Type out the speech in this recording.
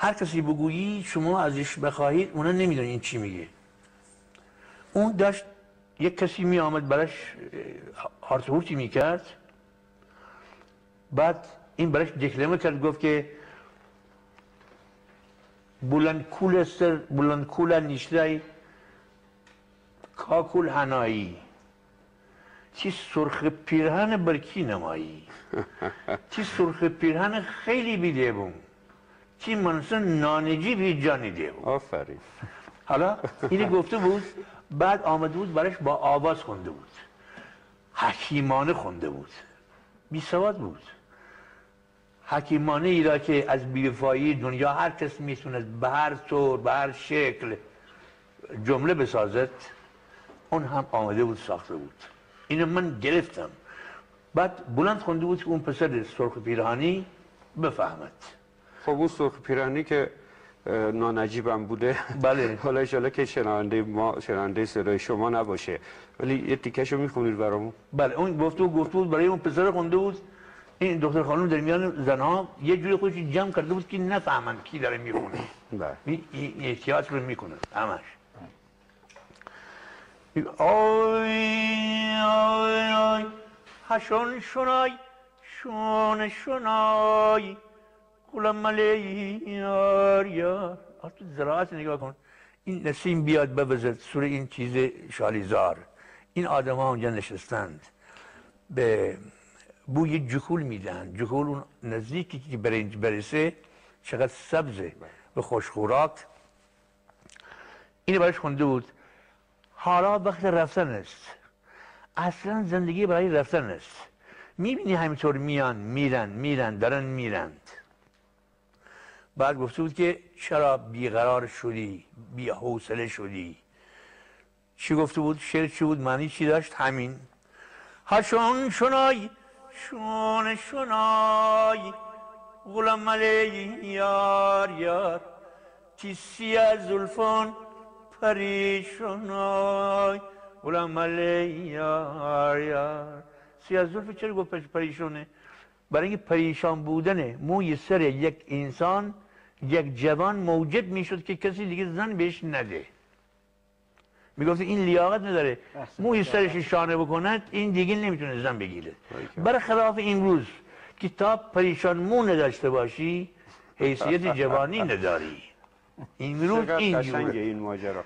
هر کسی بگویی شما ازش بخواهید اونا نمیدونین چی میگه. اون داشت یک کسی می آمد براش هارت هورتی میکرد، بعد این براش دکلمه کرد، گفت که بلند کول نیشلای کاکول هنایی چی سرخ پیرهن برکی نمایی چی سرخ پیرهن خیلی بیده بون چی منصن نانجی بی جانی ده بون. آفرین. حالا اینی گفته بود، بعد آمده بود براش با آواز خونده بود، حکیمانه خونده بود، بی سواد بود. حکیمانه ای را که از بی‌وفایی دنیا هر کس میتونه به هر طور به هر شکل جمله بسازد، اون هم آمده بود ساخته بود. اینو من گرفتم. بعد بلند خونده بود که اون پسر سرخ پیرهانی بفهمد. خب اون سرخ پیرهنی که نانجیبم بوده، بله. حالا انشالله که شنونده صدای شما نباشه، ولی یه تیکشو میخونید برامون؟ بله. اون گفته بود برای اون پسر خونده بود. این دختر خانم در میان زنها یه جوری خودش جمع کرده بود که نفهمن کی داره میخونه. این احتیاط رو میکنه همش. آی آی آی هشون شنای شون شنای کلم ملی یار یار. تو زراعت نگاه کن، این نسیم بیاد بوزد سوره این چیز شالیزار، این آدم ها اونجا نشستند به بوی جکول میدن. جکول اون نزدیکی که برنج برسه چقدر سبزه و خوشخوراک. اینو براش خونده بود. حالا وقت رفتن است، اصلا زندگی برای رفتن است. میبینی همینطور میان میرن دارن میرند. بعد گفته بود که چرا بیقرار شدی، بی حوصله شدی. چی گفته بود؟ شعر چی بود؟ معنی چی داشت؟ همین هشون شنای شون شنای غلام علی یار یار چی سیاه زلفان پریشونای غلام علی یار یار. سیاه زلف چرا گفت پریشونه؟ برای اینکه پریشان بودن موی سر یک انسان، یک جوان موجب میشد که کسی دیگه زن بهش نده. میگفت این لیاقت نداره موی سرش شانه بکند، این دیگه نمیتونه زن بگیره. برخلاف امروز که تا پریشان مو نداشته باشی حیثیت جوانی نداری. امروز این قشنگه این ماجرا.